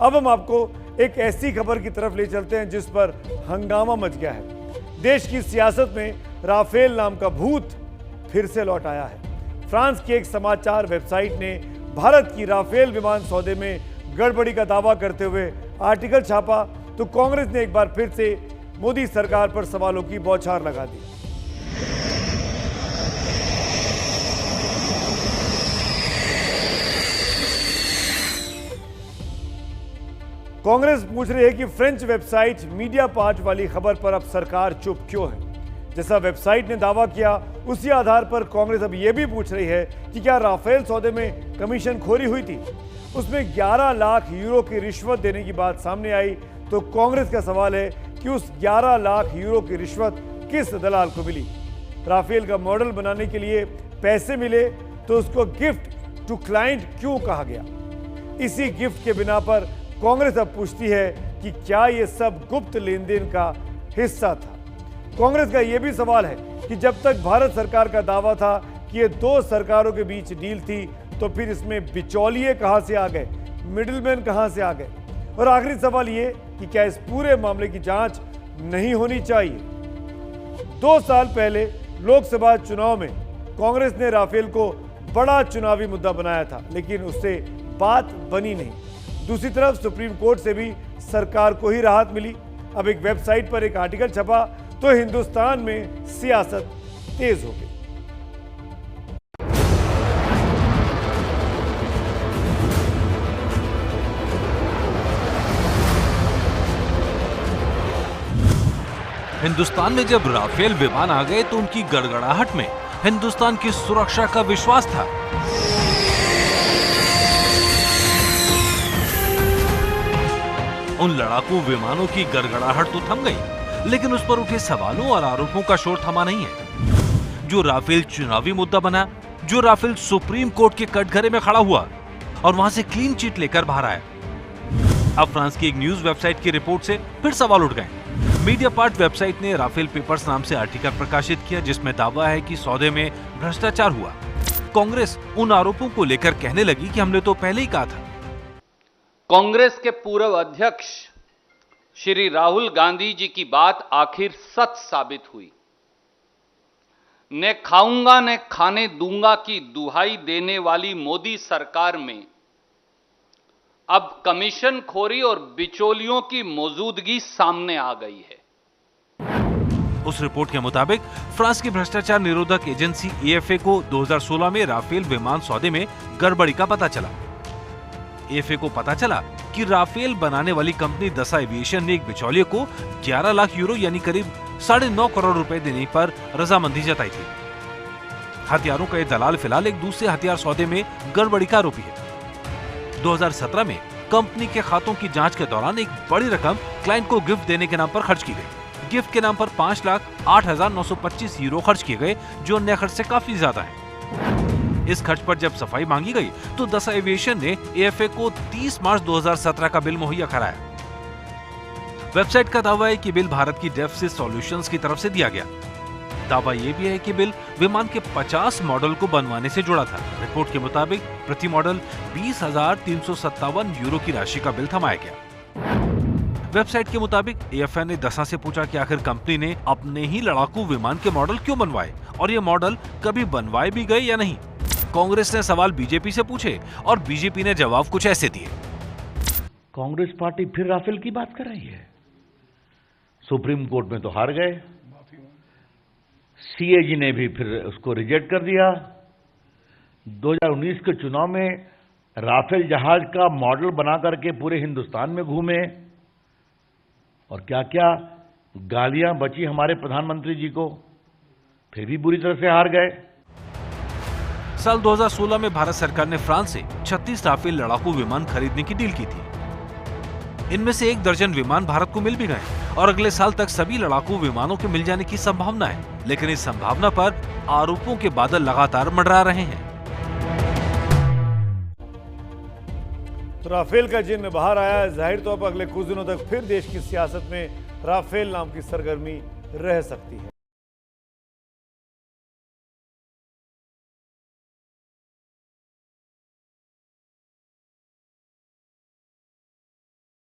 अब हम आपको एक ऐसी खबर की तरफ ले चलते हैं जिस पर हंगामा मच गया है। देश की सियासत में राफेल नाम का भूत फिर से लौट आया है। फ्रांस की एक समाचार वेबसाइट ने भारत की राफेल विमान सौदे में गड़बड़ी का दावा करते हुए आर्टिकल छापा तो कांग्रेस ने एक बार फिर से मोदी सरकार पर सवालों की बौछार लगा दी। कांग्रेस पूछ रही है कि फ्रेंच वेबसाइट मीडिया पार्ट वाली खबर पर अब सरकार चुप क्यों है। जैसा वेबसाइट ने दावा किया उसी आधार पर कांग्रेस अब यह भी पूछ रही है कि क्या राफेल सौदे में कमीशन खोरी हुई थी। उसमें 11 लाख यूरो की रिश्वत देने की बात सामने आई तो कांग्रेस का सवाल है कि उस 11 लाख यूरो की रिश्वत किस दलाल को मिली। राफेल का मॉडल बनाने के लिए पैसे मिले तो उसको गिफ्ट टू क्लाइंट क्यों कहा गया। इसी गिफ्ट के बिना पर कांग्रेस अब पूछती है कि क्या यह सब गुप्त लेन देन का हिस्सा था। कांग्रेस का यह भी सवाल है कि जब तक भारत सरकार का दावा था कि ये दो सरकारों के बीच डील थी तो फिर इसमें बिचौलिए कहां से आ गए, मिडिलमैन कहां से आ गए। और आखिरी सवाल ये कि क्या इस पूरे मामले की जांच नहीं होनी चाहिए। 2 साल पहले लोकसभा चुनाव में कांग्रेस ने राफेल को बड़ा चुनावी मुद्दा बनाया था लेकिन उससे बात बनी नहीं। दूसरी तरफ सुप्रीम कोर्ट से भी सरकार को ही राहत मिली। अब एक वेबसाइट पर एक आर्टिकल छपा तो हिंदुस्तान में सियासत तेज हो गई। हिंदुस्तान में जब राफेल विमान आ गए तो उनकी गड़गड़ाहट में हिंदुस्तान की सुरक्षा का विश्वास था। उन लड़ाकू विमानों की गड़गड़ाहट तो थम गई लेकिन उस पर उठे सवालों और आरोपों का शोर थमा नहीं है। जो राफेल चुनावी मुद्दा बना, जो राफेल सुप्रीम कोर्ट के कटघरे में खड़ा हुआ और वहां से क्लीन चिट लेकर बाहर आया। अब फ्रांस की एक न्यूज वेबसाइट की रिपोर्ट से फिर सवाल उठ गए। मीडिया पार्ट वेबसाइट ने राफेल पेपर्स नाम से आर्टिकल प्रकाशित किया जिसमें दावा है कि सौदे में भ्रष्टाचार हुआ। कांग्रेस उन आरोपों को लेकर कहने लगी कि हमने तो पहले ही कहा था। कांग्रेस के पूर्व अध्यक्ष श्री राहुल गांधी जी की बात आखिर सच साबित हुई। न खाऊंगा न खाने दूंगा की दुहाई देने वाली मोदी सरकार में अब कमीशन खोरी और बिचौलियों की मौजूदगी सामने आ गई है। उस रिपोर्ट के मुताबिक फ्रांस की भ्रष्टाचार निरोधक एजेंसी एएफए को 2016 में राफेल विमान सौदे में गड़बड़ी का पता चला। एएफए को पता चला कि राफेल बनाने वाली कंपनी दसा एविएशन ने एक बिचौलिए को 11 लाख यूरो यानी करीब 9.5 करोड़ रुपए देने पर रजामंदी जताई थी। हथियारों का ये दलाल फिलहाल एक दूसरे हथियार सौदे में गड़बड़ी का आरोपी है। 2017 में कंपनी के खातों की जांच के दौरान एक बड़ी रकम क्लाइंट को गिफ्ट देने के नाम पर खर्च की गई। गिफ्ट के नाम पर 5,08,925 यूरो खर्च किए गए जो अन्य खर्च से काफी ज्यादा है। इस खर्च पर जब सफाई मांगी गई तो दसा एविएशन ने एएफए को 30 मार्च 2017 का बिल मुहैया कराया। वेबसाइट का दावा है कि बिल भारत की डेफसिस सॉल्यूशंस की तरफ से दिया गया। दावा यह भी है कि बिल विमान के 50 मॉडल को बनवाने से जुड़ा था। रिपोर्ट के मुताबिक प्रति मॉडल 20,357 यूरो की राशि का बिल थमाया गया। वेबसाइट के मुताबिक एएफए ने दसा से पूछा कि आखिर कंपनी ने अपने ही लड़ाकू विमान के मॉडल क्यों बनवाए और ये मॉडल कभी बनवाए भी गए या नहीं। कांग्रेस ने सवाल बीजेपी से पूछे और बीजेपी ने जवाब कुछ ऐसे दिए। कांग्रेस पार्टी फिर राफेल की बात कर रही है। सुप्रीम कोर्ट में तो हार गए, सीएजी ने भी फिर उसको रिजेक्ट कर दिया। 2019 के चुनाव में राफेल जहाज का मॉडल बना करके पूरे हिंदुस्तान में घूमे और क्या क्या गालियां बची हमारे प्रधानमंत्री जी को, फिर भी बुरी तरह से हार गए। साल 2016 में भारत सरकार ने फ्रांस से 36 राफेल लड़ाकू विमान खरीदने की डील की थी। इनमें से 1 दर्जन विमान भारत को मिल भी गए और अगले साल तक सभी लड़ाकू विमानों के मिल जाने की संभावना है। लेकिन इस संभावना पर आरोपों के बादल लगातार मंडरा रहे हैं। तो राफेल का जिन्न बाहर आया है। जाहिर तौर पर अगले कुछ दिनों तक फिर देश की सियासत में राफेल नाम की सरगर्मी रह सकती है।